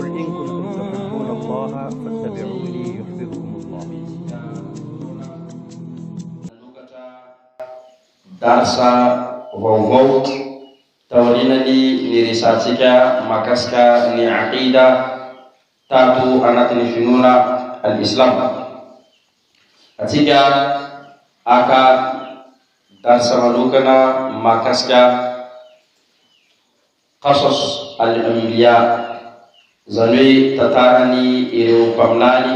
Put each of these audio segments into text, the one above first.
قل إن كنتم تحبون الله فاتبعوني يحببكم الله. Darsa vaovao taorinany ny resantsika mahakasika ny aqida tato anatin'ny finoana al-Islam. Atsika aka darsa manokana mahakasika qasas al-anbiya, zany hoe tantarany ireo mpaminany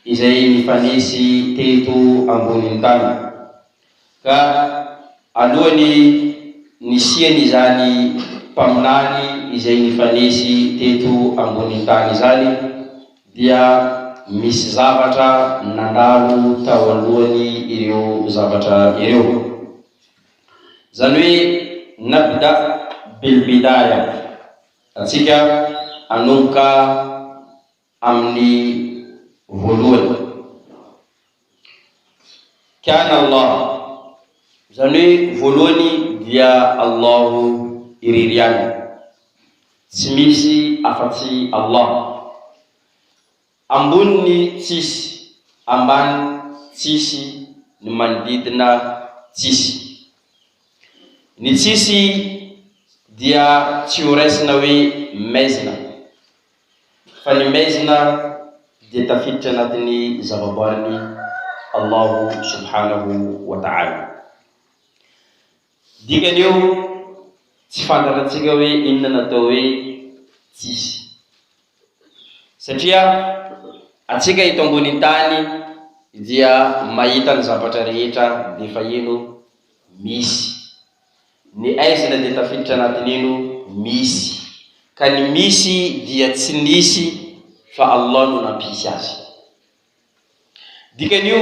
izay nifanisy teto ambonin'ny tany. Ka alohany nisiany zany mpaminany izay nifanisy teto ambonin'ny tany zany dia misy zavatra nandalo tao alohany ireo zavatra ireo. Zany hoe nabda bil bidaya, atsika anomboka amin'ny voalohany. Kana Allah, zany hoe voalohany dia Allahu iririana, tsy misy afa-tsy Allah. Ambony tsisy, ambany tsisy, ny manodidina tsisy. Ny tsisy dia tsy ho raisina hoe maizina, fa ny maizina dia tafiditra anatin'ny zavaboarin'ny Allahu subhanahu wa ta'ala. Dikan'io tsy fantantsika hoe inona natao hoe tsisy, satria atsika ito ambonin'ny tany dia mahita ny zavatra rehetra dia fa ino misy. Ny aizina dia tafiditra anatin'ino misy, ka ny misy dia tsy nisy fa Allah no nampisy azy. Dikan'io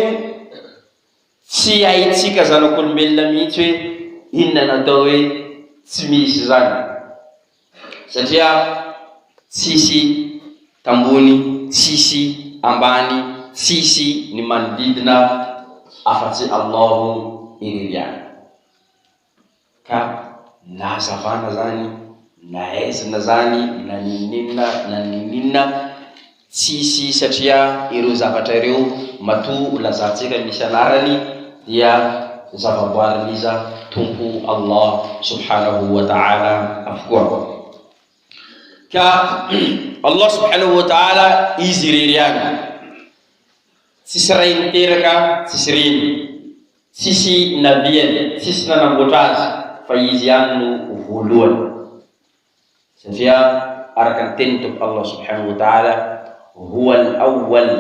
tsy haitsika zanak'olombelona mihitsy hoe inona natao hoe tsy misy zany, satria tsisy tambony, tsisy ambany, tsisy ny manodidina afa-tsy Allahu iririana. Ka na zavana zany, na aizina zany, na ninina tsisy, satria ireo zavatra ireo mato lazantsika misy anarany dia zavaboarin'iza Tompo Allah subhanahu wa ta'ala avokoa. Ka Allah subhanahu wa ta'ala izy iririana, tsisy ray niteraka, tsisy reny, tsisy nabiany, tsisy nanamboatra azy, fa izy ihany no voalohany. Satria araka ny tenin'ny Tompo Allah subhanahu wa ta'ala, huwa al-awwal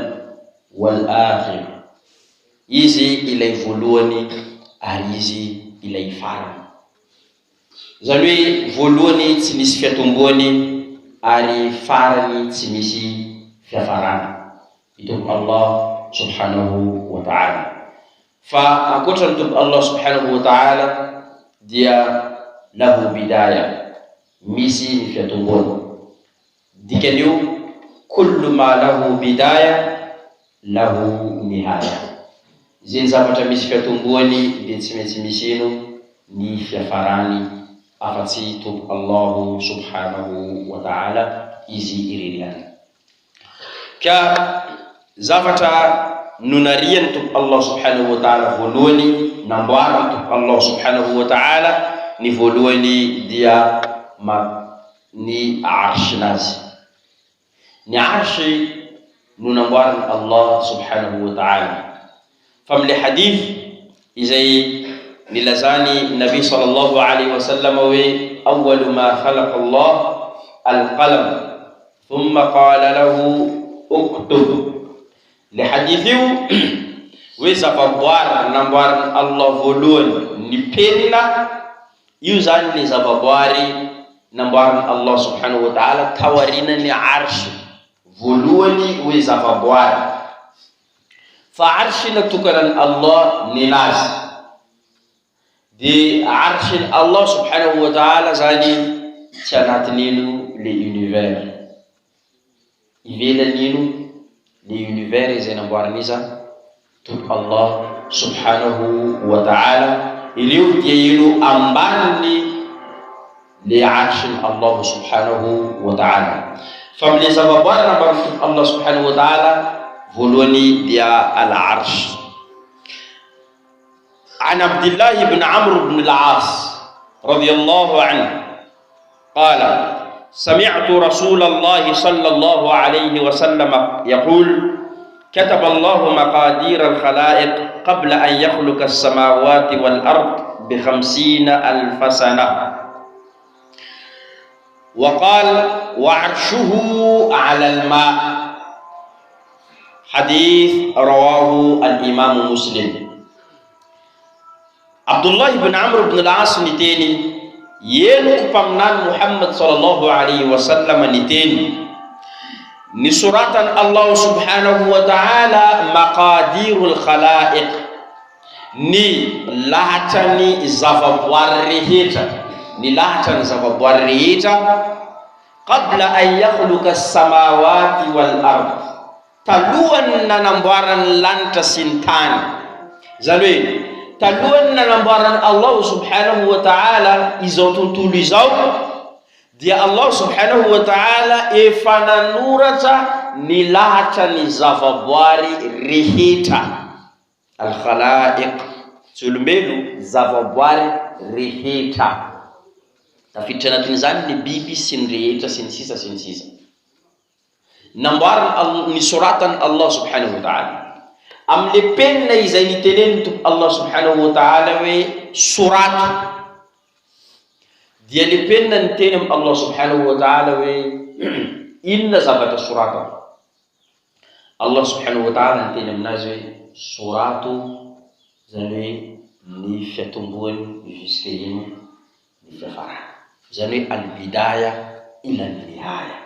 wal-akhir, izy ilay voalohany ary izy ilay farany. Zany hoe voalohany tsy misy fiatomboany ary farany tsy misy fiafarana. Ito Allah subhanahu wa ta'ala. Fa ankoatra ny Allah subhanahu wa ta'ala dia lahu bidaya, misy ny fiatomboany. Dikan'io kullu ma lahu bidaya lahu nihaya, izay zavatra misy fiatomboany dia tsy maintsy misy ino ny fiafarany afa-tsy Tompo Allahu subhanahu wa ta'ala izy iririana. Ka zavatra nunarian Tompo Allah subhanahu wa ta'ala voalohany, namboaran Tompo Allah subhanahu wa ta'ala ny voalohany dia ny arshinazy. Ny arshi no namboaran Allah subhanahu wa ta'ala. Family hadith izay nilazani Nabi sallallahu alaihi wasallam wa awwalu ma khalaqa Allah al-qalam thumma qala lahu uktub. Li hadithiu we zavaboary namboaran Allah voalohany ny penina, io zany le zavaboary namboaran Allah subhanahu wa ta'ala tawarinany arsh voalohany we zavaboary. Fa arshi natukanan Allah ninazy, di arshi Allah subhanahu wa ta'ala zany tsy anatin'ino le univers, ivelan'ino le univers izay namboaraniza Tompo Allah subhanahu wa ta'ala. Ireo dia ino ambaniny le arshin Allah subhanahu wa ta'ala. family zavaboary nambaroto Allah subhanahu wa ta'ala voalohany dia al-arsh. An Abdullah ibn Amr ibn al-As radiyallahu anhu qala sami'tu Rasulullah sallallahu alaihi wasallam yaqul كتب الله مقادير الخلائق قبل أن يخلق السماوات والأرض ب50,000 سنة وقال وعرشه على الماء. حديث رواه الإمام مسلم. عبد الله بن عمرو بن العاص نتيني ينو قمنان محمد صلى الله عليه وسلم نتيني ni suratan Allah subhanahu wa ta'ala maqadirul khalaiq, ni lahatany zavaboary rehetra, ni lahatany zavaboary rehetra qabla an yakhluqa as-samawati wal ard, talohany nanamboarany lanitra sy ny tany. Zany hoe talohany nanamboarany Allah subhanahu wa ta'ala izao tontolo izao, dia Allah subhanahu wa ta'ala efa nanoratra ny lahatra ny zavaboary rehetra. Al-khalaiq, tsy olombelo, zavaboary rehetra. Tafiditra anatin'izany ny biby sy ny rehetra sy ny sisa sy ny sisa. Namboariny ny soratany Allah subhanahu wa ta'ala. Amle penina izay niteneny Allah subhanahu wa ta'ala hoe sorato, dia le penina niteny amin'ny Allah subhanahu wa ta'ala hoe inona zavatra soratana. Allah subhanahu wa ta'ala niteny aminazy hoe sorato, zany hoe ny fiatomboany jusque ino ny fiafarany, zany hoe al-bidaya ila al-nihaya,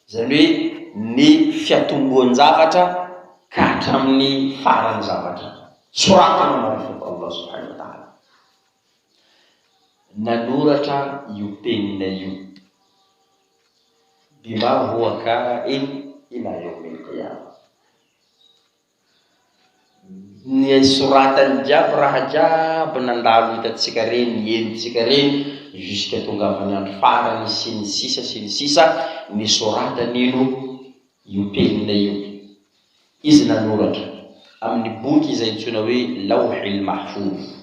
zany hoe ny fiatomboany zavatra ka hatramin'ny farany zavatra soratana marifaka Allah subhanahu wa ta'ala. Nanoratra io penina io bima huwa kain ila yaumil qiyamah. Ny soratany jiaby raha jiaby nandalo hitatsika reny, enitsika reny jusqu'à tongavany andro farany sy ny sisa sy ny sisa, ny soratany io penina io. Izy nanoratra amin'ny boky izay antsoina hoe lawhil mahfuz.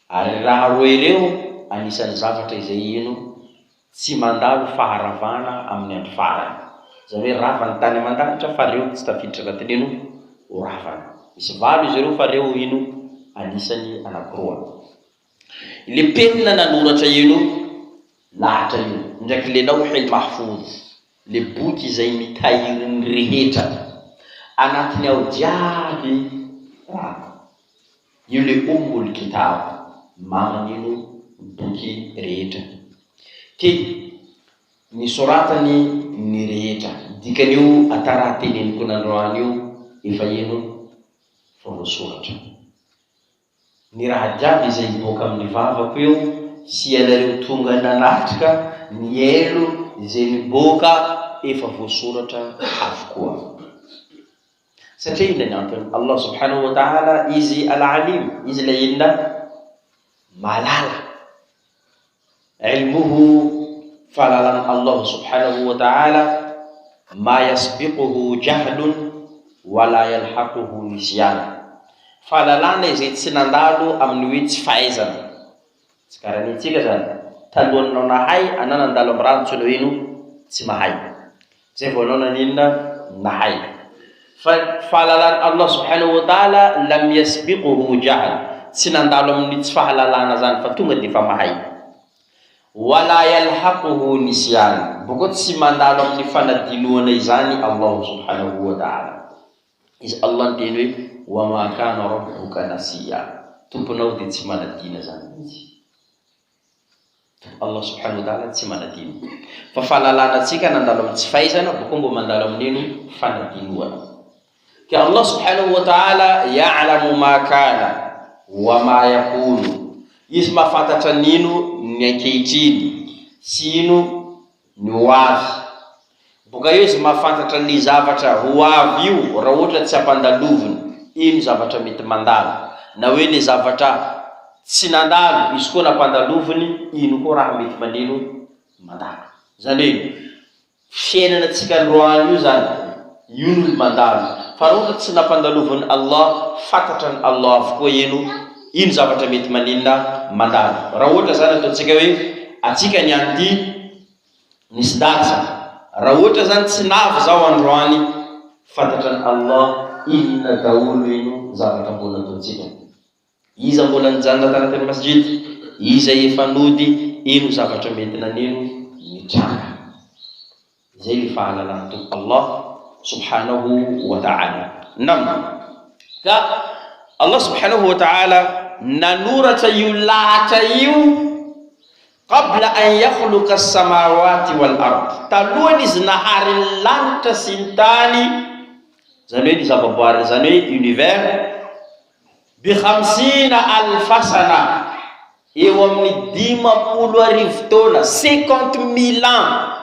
Ary raha roa ireo anisan'ny zavatra izay tsy mandalo faharavana amin'ny andro farany. Zany hoe ravany tany aman-danitra fa reo tsy tafiditra anatin'ny ravana. Misy valo izy ireo fa reo anisany anankiroa. Le penina nanoratra lahatra io ndraiky le lawhil mahfuz, le boky izay mitahiry ny rehetra anatiny ao jiaby raha io, le ummul kitab, maman'ino boky rehetra. Ke ny soratany ny rehetra, dikan'io atara teneniko nandroany io efa fa voasoratra. Ny raha jiaby izay miboaka amin'ny vavako io sy anareo tonga nanatrika ny elo izay miboaka efa voasoratra avokoa. Satria inona ny antony? Allah subhanahu wa ta'ala izy al-alim, izy la inona malala. Ilmuhu, falalan Allah subhanahu wa ta'ala, ma yasbiquhu jahlun wala yalhaquhu nisyan. Falalana izay tsy nandalo amin'ny hoe tsy fahaizana. Tsy karanitsika zany, talohanao nahay anao nandalo amin'ny raha antsoina hoe tsy mahay, zay vao anao naninona nahay. Fahalalan Allah subhanahu wa ta'ala lam yasbiquhu jahl, tsy nandalo amin'ny tsy fahalalana zany fa tonga de fa mahay. Wala yalhaquhu nisyan, boko tsy mandalo amin'ny fanadinoana izany Allah subhanahu wa ta'ala. Izy Allah nteny hoe wa ma kana rabbuka nasiya, tomponao de tsy manadina zany izy. Allah subhanahu wa ta'ala tsy manadino. Fa fahalalana tsika nandalo amin'ny tsy fahaizana, boko mbo mandalo amin'ny fanadinoana. Ke Allah subhanahu wa ta'ala ya'lamu ma kana wa ma yakunu, izy mahafantatra nino ny ankehitriny sy ino ny ho avy. Boka eo izy mahafantatra ny zavatra ho avy io raha ohatra tsy ampandaloviny, ino zavatra mety mandalo, na hoe le zavatra tsy nandalo izy koa nampandaloviny, ino koa raha mety maneno mandalo. Zany hoe fiainanatsika androany io zany io no mandalo fa raha tsy nampandalovan'ny Allah fantatra ny Allah avokoa ino zavatra mety maninona mandalo raha ohatra zany ataontsika hoe atsika ny anty nisy datsa raha ohatra zany tsy navy zao androany fantatra ny Allah inona daholo ino zavatra mbola ataontsika iza mbola nijanona tanatin'ny masjid iza efa nody ino zavatra mety nanino mitranga zay ny fahalalana to Allah subhanahu wa ta'ala nam ka Allah subhanahu wa ta'ala nanurata io lahatra io qabla an yakhluqa as-samawati wal ard talohany izy nahary ny lanitra sy ny tany zany hoe ny zavaboary zany hoe univers bi 50,000 sana eo amin'ny 50,000 taona 50,000 ans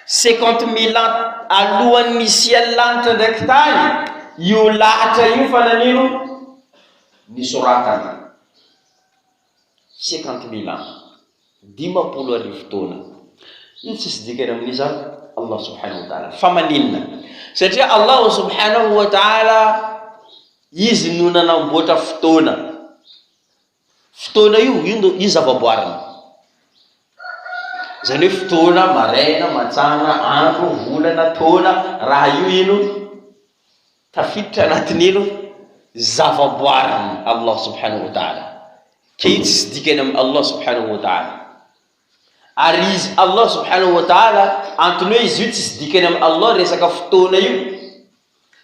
50,000 ans alohan'ny misy lanitra ndraiky tany io lahatra io fa nanino nisoratana 50,000 ans 50,000 taona io tsisy dikany amin'izany Allah subhanahu wa ta'ala fa maninona satria Allah subhanahu wa ta'ala izy no nanamboatra fotoana io zavaboarina zany hoe fotoana maraina matsana andro volana taona raha io ino tafiditra anatin'ino zavaboarina Allah subhanahu wa ta'ala ke io tsy dikany amin'ny Allah subhanahu wa ta'ala ary izy Allah subhanahu wa ta'ala antony hoe izy io tsy dikany amin'ny Allah resaka fotoana io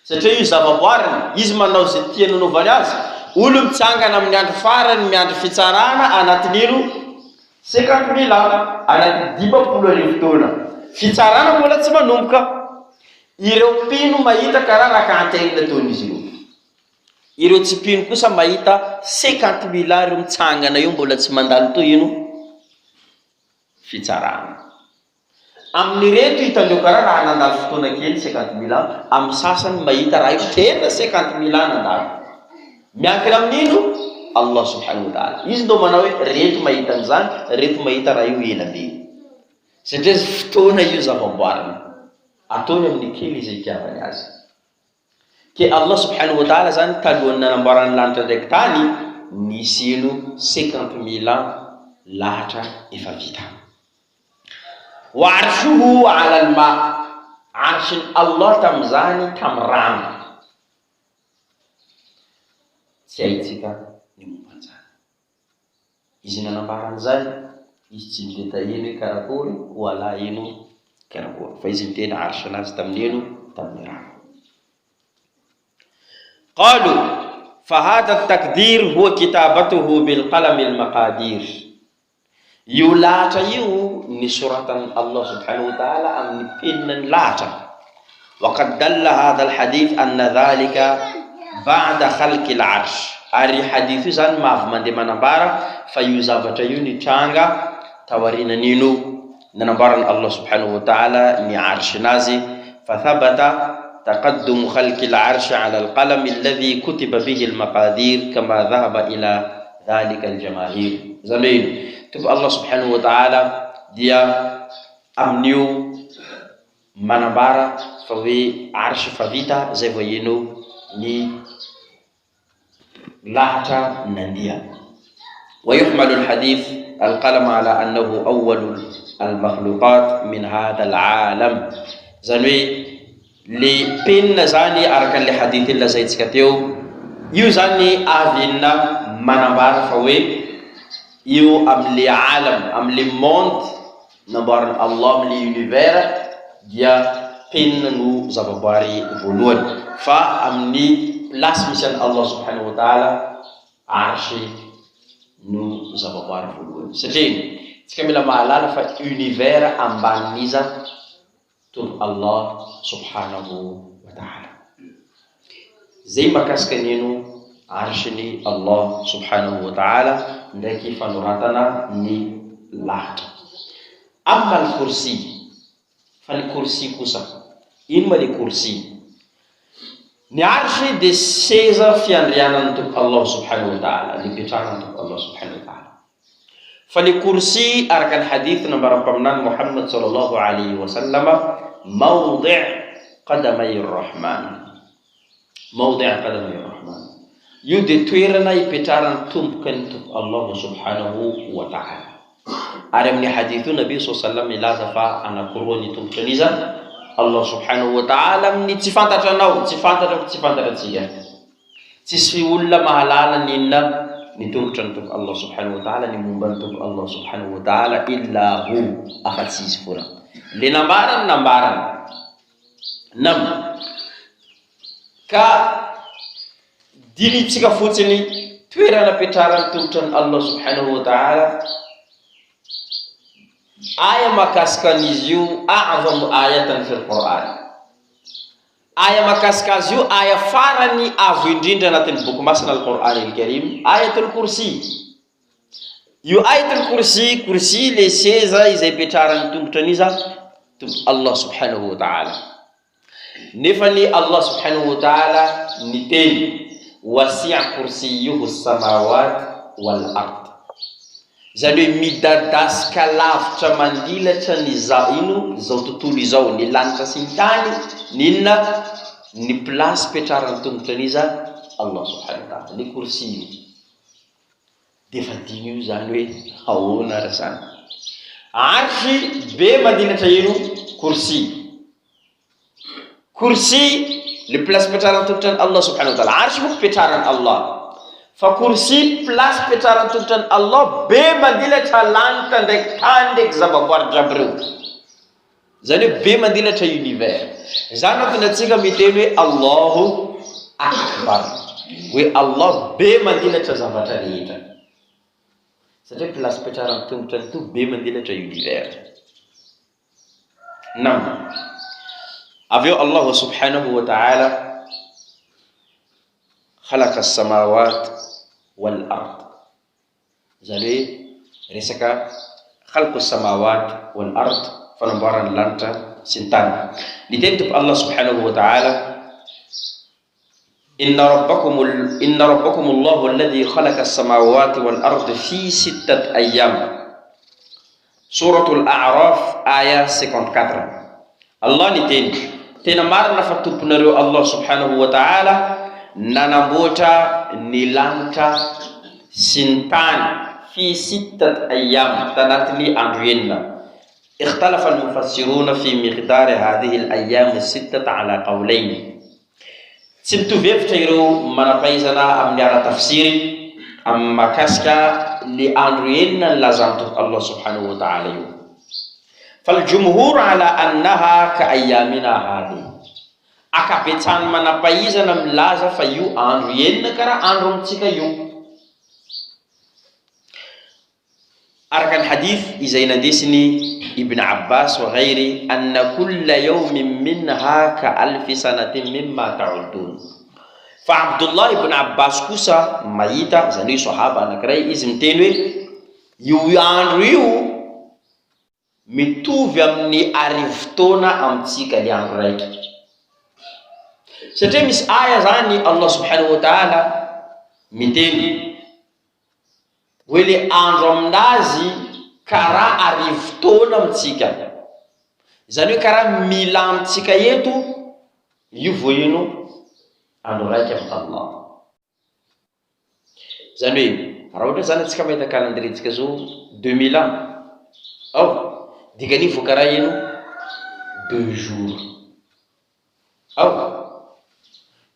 satria io zavaboarina izy manao zay tiany nanaovany azy olo mitsangana amin'ny andro farany miandro fitsarana anatin'ino 50,000 ans anaty 50,000 taona fitsarana mbola tsy manomboka ireo mpino mahita karaha rakantegna taon'izy ireo tsy mpino kosa mahita 50,000 ans ireo mitsangana io mbola tsy mandalo to ino fitsarana amin'ny reto hitandreo karaha raha nandalo fotoana kely 50,000 ans amin'ny sasany mahita raha io tena 50,000 ans nandalo miankina amin'ino Allah subhanahu wa ta'ala izy ndo manao hoe reto mahita an'izany reto mahita raha io ela be satria fotoana io zavaboarina ataony amin'ny kely izay itiavany azy ke Allah subhanahu wa ta'ala zany talohan'ny nanamboarany lanitra ndraiky tany nisy ino 50,000 ans lahatra efa vita wa arshuhu ala al-ma arshin Allah tam'izany tam rano tsy haitsika ny momban'izany izy nanambarany zany izy tsy miteta ino karakory wala ino karakory fa izy mitena arshanazy tamin'ino tamin'ny rano qalu fa hadha at-taqdir huwa kitabatuhu bil qalam al-maqadir io lahatra io nisoratany Allah subhanahu wa ta'ala amin'ny peniny lahatra wa qad dalla hadha al-hadith anna dhalika ba'da khalqi al-arsh ari hadith io zany mavy mandeha manambara fa io zavatra io nitranga tawarinan'ino nanambarany Allah subhanahu wa ta'ala ni arshinazy fa thabata تقدم خلق العرش على القلم الذي كتب به المقادير كما ذهب إلى ذلك الجماهير زمين تب الله سبحانه وتعالى dia amnio manambara fa hoe arsh fa vita zay voyeno ny lahatra nandia ويحمل الحديث القلم على أنه أول المخلوقات من هذا العالم زنوي le penna zany araka le hadith lazaitsika teo io zany avina manambara fa hoe io amle alam amle monde namboarany Allah amle univers dia penna no zavaboary voalohany fa amin'ny place misy an Allah subhanahu wa ta'ala arshi no zavaboary voalohany satria tsika mila mahalala fa univers ambanin'iza to Allah subhanahu wa ta'ala zay makasika nino arshini Allah subhanahu wa ta'ala ndraiky fanoratana ny lahatra amma al-kursi fa ny kursi kosa ino ma le kursi ny arshi de seza fiandrianany to Allah subhanahu wa ta'ala ny petrahana to Allah subhanahu wa ta'ala fa li kursi arkan hadith nambar pamnan Muhammad sallallahu alaihi wasallam mawdi' qadamay ar-rahman, mawdi' qadamay ar-rahman, yude toerana ipetraran tompokan'ny Allah subhanahu wa ta'ala. Ary amin'ny hadithu nabi sallallahu alaihi wasallam ilaza fa anakoroa ny tompokan'iza Allah subhanahu wa ta'ala amin'ny tsy fantatranao, tsy fantatratsika. Tsisy olona mahalala ninna ny tombotry ny tompo Allah subhanahu wa ta'ala, ny momba ny tompo Allah subhanahu wa ta'ala illa hu, afa-tsy izy fora. Le nambarana nam ka dinitsika fotsiny toerana petrarany tombotry ny Allah subhanahu wa ta'ala. Aya makasikan'izy io a'zamu ayatan fil Qur'an. Aya makasikazy io aya farany avo indrindra anatin'ny boky masina al-Qur'an al-Karim, ayatul kursi. Io ayatul kursi, kursi le seza izay petrarany tombotry an'iza Allah subhanahu wa ta'ala. Nefa ni Allah subhanahu wa ta'ala niteny wasi'a kursiyuhu as-samawati wal ard. Zany hoe midadasika lavitra mandilatra ny zao tontolo izao, ny lanitra sy ny tany, ninona ny place petrarany tombotry an'iza Allah subhanahu wa ta'ala, ny kursi io. Defa dimy io zany hoe ahoana rasana. Arsy be mandilatra ino kursi. Kursi le place petrarany tombotry Allah subhanahu wa ta'ala. Arsy moa petrarany Allah. Fa kursi place petrarany tombotry Allah be mandilatra lanitra ndraiky tany ndraiky zavaboary jiaby reo. Zany hoe be mandilatra univers. Zany antony atsika miteny hoe Allahu akbar, hoe Allah be mandilatra zavatra rehetra. Satria place petrarany tombotry to be mandilatra univers. Nam aveo Allah subhanahu wa ta'ala khalaqa as-samawati wal ard. Zany hoe resaka khalqu as-samawati wal ard, fanamboarany lanitra sy ny tany. Niteny tompo Allah subhanahu wa ta'ala inna rabbakum Allahu alladhi khalaqa as-samawati wal ard fi 6 ayyam. Suratul A'raf aya 54. Allah niteny tena marina fa tomponareo Allah subhanahu wa ta'ala nanamboatra ny lanitra sy ny tany fi 6 ayyam, tanatiny andro enina. اختلف المفسرون في مقدار هذه الأيام الستة على قولين. Tsy mitovy hevitra ireo manampaizana amin'ny ara tafsiry amin'ny makasika le andro enina lazanto Allah subhanahu wa ta'ala io. فالجمهور على أنها كأيامنا هذه. Akabetsany manampaizana milaza fa io andro enina karaha andro amitsika io. Arkan hadith izay nandesiny Ibn Abbas wa ghairi anna kulla yawmin minha ka alfi sanatin mimma ta'udun. Fa Abdullah ibn Abbas kosa mahita, zany hoe sahaba anankiray, izy miteny hoe io andro io mitovy amin'ny arivotaona amitsika le andro raiky. Satria misy aya zany Allah subhanahu wa ta'ala miteny hoe le andro aminazy karaha arivotaona amitsika. Zany hoe karaha mila amitsika eto, io voino andro raiky amin'ny Allah. Zany hoe raha ohatra zany atsika mahita calendrier-tsika zao 2000 ans, dikany vo karaha eno 2 jours.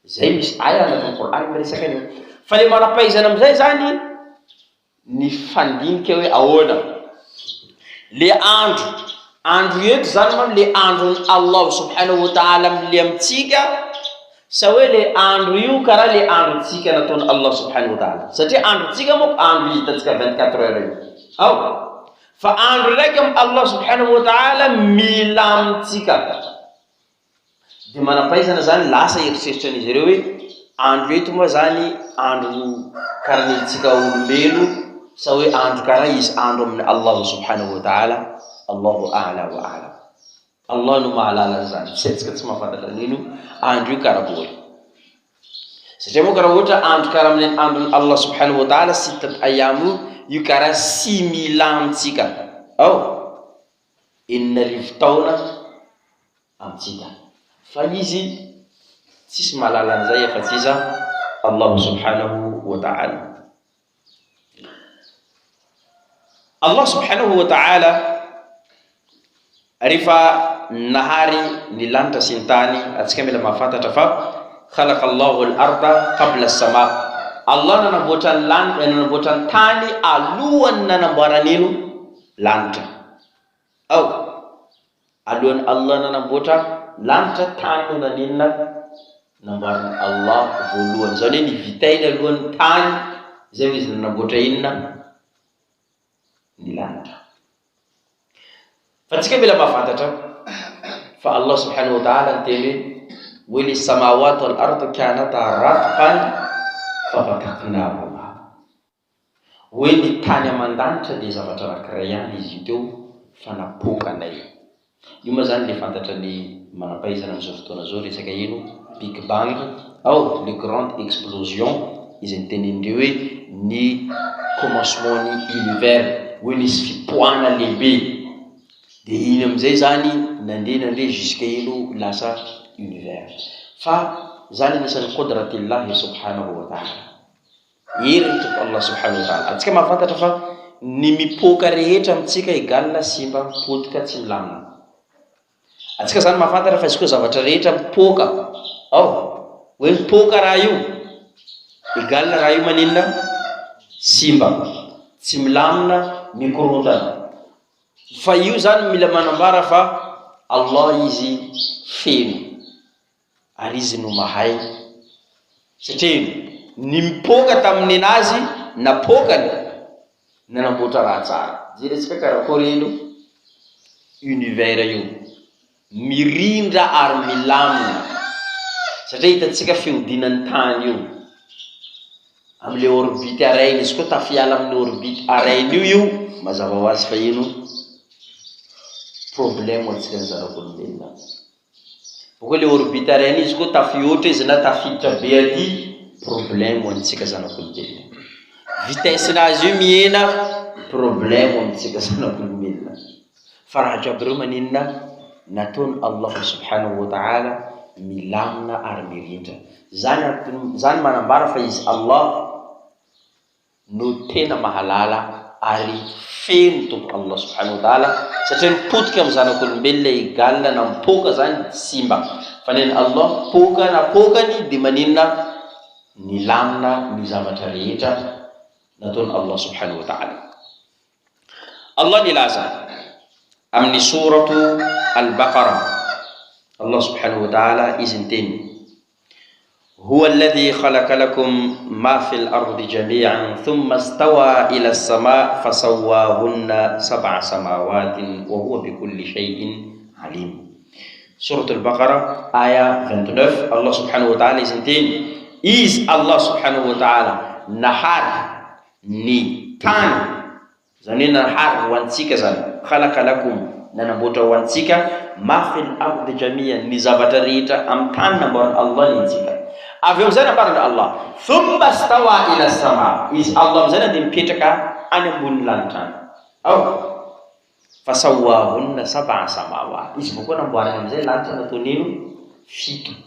Zay misy aya anatin'ny Qur'an miresaka anio. Fa le manampaizana amizay zany ny fandinika hoe ahoana le andro eto zany man le andron'ny Allah subhanahu wa ta'ala amile amitsika, sa hoe le andro io karaha le androntsika nataony Allah subhanahu wa ta'ala. Satria androntsika moa andro hitatsika 24 heures io. Fa andro raiky amin'ny Allah subhanahu wa ta'ala mila amitsika. De manampaizana zany lasa eritseritran'izy ireo hoe andro eto moa zany andro karaha nitsika olombelo, sa hoe andro karaha izy andro amin'ny Allah subhanahu wa ta'ala. Allahu a'la wa a'lam. Allah no mahalala zany, tsika tsy mahafantatra nino andro io karakory. Satria moa karaha ohatra andro karaha amin'ny andron'ny Allah subhanahu wa ta'ala 6 ayyam, io karaha 6000 amitsika. Enina arivo taona amitsika. Fa izy tsisy mahalala an'izay afa-tsy iza Allah subhanahu wa ta'ala. Allah subhanahu wa ta'ala rehefa nahary ny lanitra sy ny tany, atsika mila mahafantatra fa khalaqa Allahu al-arda qabla as-sama. Allah nanamboatra ny lanitra, nanamboatra ny tany alohan'ny nanamboarana ino? Lanitra. Alohan'ny Allah nanamboatra lanitra, tany no naninona? Namboarana Allah voalohany. Zany hoe nivitainy alohan'ny tany, zay izy nanamboatra inona? Ny lanitra. Fa tsika mila mahafantatra fa Allah subhanahu wa ta'ala nteny hoe li samawati wal ardu kanata ratqan fafataqnahuma. Hoe ny tany aman-danitra dia zavatra anankiray ihany izy teo fa napokanay. Io moa zany le fantatra ny manampaizana amin'izao fotoana zao resaka ino? Big Bang, le grande explosion, izay tenendreo hoe ny commencement ny univers, hoe nisy fipoahana lehibe. Dia iny amin'izay zany nandeha jusqu'à ino? Lasa univers. Fa zany anisan'ny qudratillahi subhanahu wa ta'ala. Herin'ny Allah subhanahu wa ta'ala. Atsika mahafantatra fa ny mipoka rehetra amitsika egalina simba, potika, tsy milamina. Atsika zany mahafantatra fa izy koa zavatra rehetra mipoka, hoe mipoka raha io, egalina raha io maninona? Simba, tsy milamina, mikorontana. Fa io zany mila manambara fa Allah izy feno, ary izy no mahay. Satria ny mipoka tamin'ny anazy napokany nanamboatra raha tsara. Jerentsika karakory ino? Univers io mirindra ary milamina. Satria hitantsika fiodinan'ny tany io amin'le orbite arainy, izy koa tafiala amin'ny orbite arainy io mazava ho azy fa ino? Problème antsika ny zanak'olombelona. Boko le orbite arainy izy koa tafiotra izy na tafiditra be aty, problème antsika zanak'olombelona. Vitesse nazy io miena, problème antsika zanak'olombelona. Fa raha jiaby ireo maninona? Nataony Allah subhanahu wa ta'ala milamina ary mirindra. Zany manambara fa izy Allah no tena mahalala ary feno tompo Allah subhanahu wa ta'ala. Satria nipotika amin'ny zanak'olombelona egalina na mipoka zany simba. Fa neny Allah poka napokany dia maninona? Nilamina ny zavatra rehetra nataony Allah subhanahu wa ta'ala. Allah nilaza amin'ny suratu Al-Baqarah, Allah subhanahu wa ta'ala izy nteny هو الذي خلق لكم ما في الأرض جميعا ثم استوى إلى السماء فسواهن 7 سماوات وهو بكل شيء عليم. سورة البقرة آية 29. الله سبحانه وتعالى يسنتين إذ الله سبحانه وتعالى نحر نتان زنين نحر وانسيك زن خلق لكم ننبوت وانسيك ما في الأرض جميعا نزابت ريتا أمتان نبور الله ننسيك. Avy zany ambarana Allah, thumma stawa ila sama. Izy Allah amizay dia mipetraka any ambony lanitra. Fasawahunna 7 samawat. Izy bokoa namboarana amizay lanitra nataony ino? 7.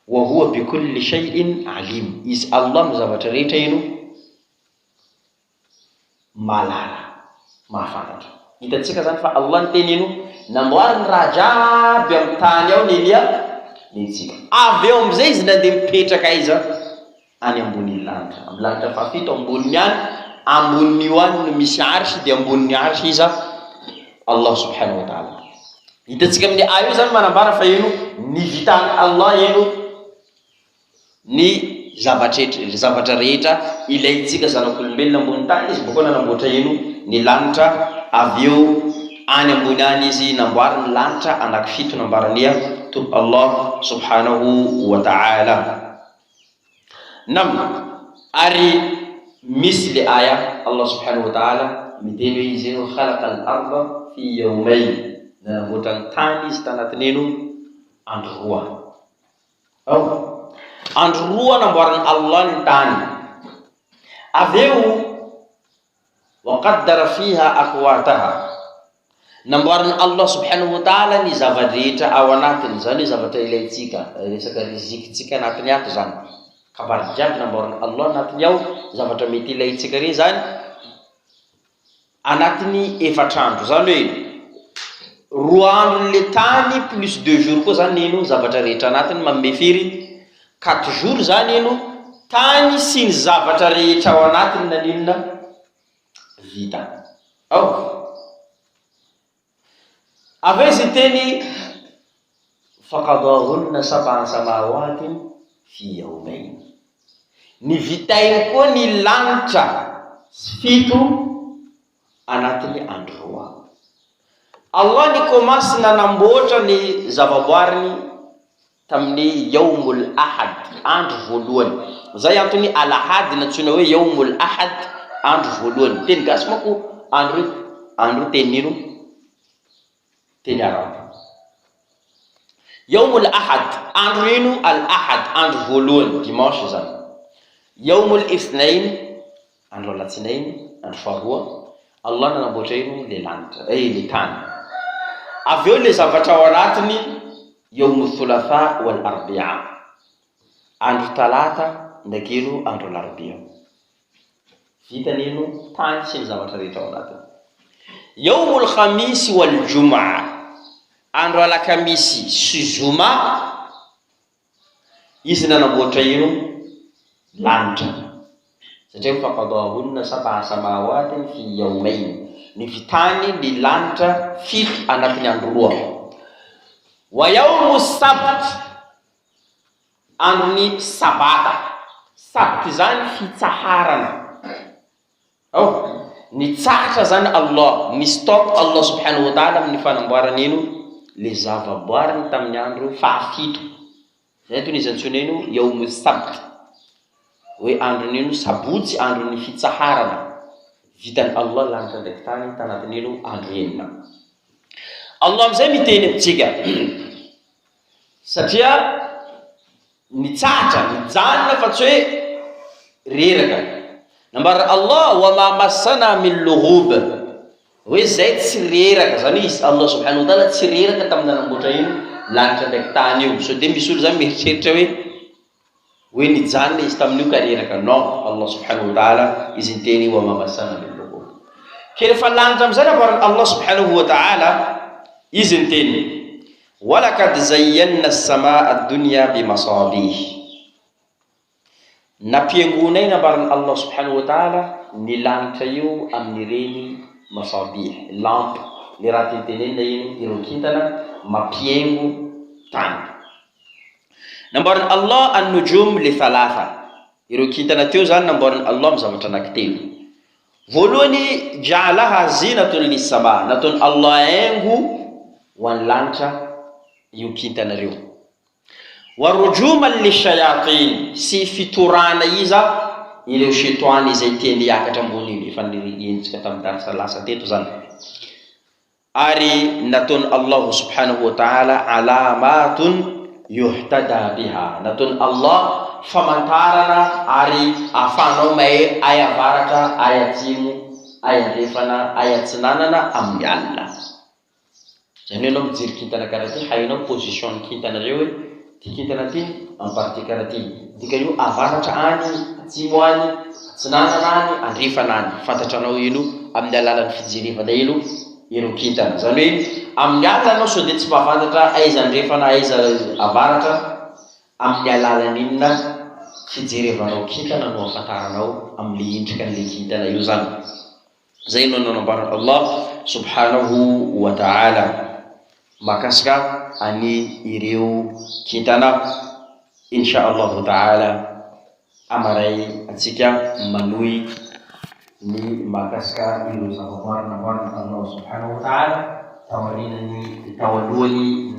Wa huwa bikulli shay'in alim. Izy Allah amin'ny zavatra rehetra ino? Malala, mahafantatra. Hitantsika zany fa Allah nteny ino? Namboarana raha jiaby amin'ny tany ao nenia nitsika. Avy eo amizay izy nandeha mipetraka iza any ambony lanitra. Amin'ny lanitra fafito ambony any, ambony io any no misy arsy, dia ambony arsy iza Allah subhanahu wa ta'ala. Hitantsika amin'ny ayo zany manambara fa ino? Ny vitany Allah ino? Ny zavatra rehetra ilayntsika zanak'olombelona ambony tany, izy bokoa nanamboatra ino? Ny lanitra. Avy eo any ambony any izy namboary ny lanitra anankifito nambarania to Allah subhanahu wa ta'ala. Ari misy le aya Allah subhanahu wa ta'ala miteny hoe izy ino? Khalaqa al-arda fi yawmayn. Nanamboatra ny tany izy tanatiny ino? Andro roa. Andro roa namboarany Allah ny tany. Avy eo wa qaddara fiha aqwataha. Namboarina Allah subhanahu wa ta'ala ny zava-drehetra ao anatiny, zany hoe zavatra ilaitsika, resaka rizikitsika anatiny ato zany. Kabary jiaby namboarina Allah anatiny ao, zavatra mety ilaitsika re zany anatiny efatrandro. Zany hoe 2 andro le tany plus 2 jours koa zany ino zavatra rehetra anatiny manome firy 4 jours zany ino tany sy ny zavatra rehetra ao anatiny na ninona vita. Avy izy teny faqadahunna sab'a samawatin fi yawmayn. Ny vitainy koa ny lanitra 7 anatiny andro 2. Allah ny komasy nanamboatra ny zavaboariny tamin'ny yaumul ahad, andro voalohany. Zay antony al-ahad natsoina hoe yaumul ahad, andro voalohany. Teny gasy mako andro teny ino? Teny arabo. Yaumul ahad, andro ino? Al-ahad, andro voalohany, dimanche zany. Yaumul ithnain, andro alatsinainy, andro faharoa. Allah nanamboatra ino? Le lanitra, le tany. Avy eo le zavatra ao anatiny yaumul thulatha wal arbi'a, andro talata ndraiky ino? Andro larobia. Vitan'ino? Tany sy ny zavatra rehetra ao anatiny. Yaumul khamis wal jum'a, andro alakamisy sy zoma, izy nanamboatra ino? Lanitra. Satria faqadahunna sab'a samawatin fi yawmayn, ny vitany ny lanitra 7 anatiny andro 2. Wa yaumus sabt, andro ny sabata. Sabt zany fitsaharana. Ny tsahatra zany Allah, ny stop Allah subhanahu wa ta'ala amin'ny fanamboarany ino? Le zavaboariny tamin'ny andro 7. Zay tony izy antsoina ino? Yaumus sabt, hoe andro nino? Sabotsy, andro ny fitsaharana. Vitany Allah lanitra ndraiky tany tanatiny ino? Andro 9. Allah amizay miteny amintsika satria nitsahatra, nijanona fa tsy hoe reraka. Nambarana Allah wa ma massana min lughub, hoe zay tsy reraka. Zany izy Allah subhanahu wa ta'ala tsy reraka tamin'ny nanamboatra ino? Lanitra ndraiky tany io. So de misy olo zany mieritreritra hoe nijanona izy tamin'io ka reraka. Non, Allah subhanahu wa ta'ala izy niteny wa ma massana min lughub. Ke rehefa lanitra amizay nambarana Allah subhanahu wa ta'ala, izy niteny walakad zayyanna as-samaa ad-dunya bimasabih. Napiangonay nambarana Allah subhanahu wa ta'ala ny lanitra io amin'ireny masabih, lampe, le raha tentenenina ino? Ireo kintana mapiengo tany. Nambarana Allah an-nujum li thalatha, ireo kintana teo zany nambarana Allah amin'ny zavatra anankitelo. Voalohany ja'alaha zinatun lis-sama, nataony Allah aingo ho an'ny lanitra io kintana reo. Warujuman lishayatin, si fitorana iza ireo shetoany izay tiany hiakatra ambony efa nirentsika tamin'ny darasa lasa teto zany. Ary nataony Allah subhanahu wa ta'ala alamatun yuhtada biha, nataony Allah famantarana ary ahafahanao mahay ay avaratra, ay atsimo, ay andrefana, ay atsinanana amin'ny alina. Zany hoe anao mijery kintana karaha ty, hainao position ny kintana reo hoe ty kintana ty amin'ny partie karaha ty, dikany avaratra any, atsimo any, atsinanana any, andrefana any. Fantatranao ino amin'ny alalan'ny fijerevana ino ireo kintana. Zany hoe amin'ny alina anao so de tsy mahafantatra aiza andrefana, aiza avaratra, amin'ny alalan'ny inona fijerevanao kintana no afantaranao amin'ny endrikan'le kintana io zany. Zay no nanambarana Allah subhanahu wa ta'ala makasika ani ireo kintana. Insha Allah ta'ala amaray atsika manohy ny makasika ireo zavaboary namboarina Allah subhanahu wa ta'ala tawalohany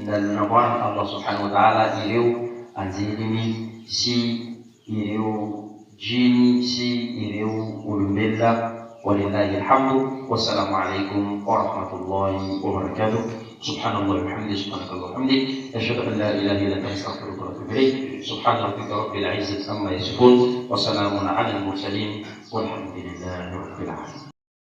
namboarina Allah subhanahu wa ta'ala ireo anjeliny sy ireo jiny sy ireo olombelona. ولله الحمد والسلام عليكم ورحمة الله وبركاته. سبحان الله وبحمده، سبحانك اللهم وبحمدك، أشهد أن لا إله إلا أنت، أستغفرك وأتوب إليك. سبحان ربك رب العزة عما يصفون وسلام على المرسلين والحمد لله رب العالمين.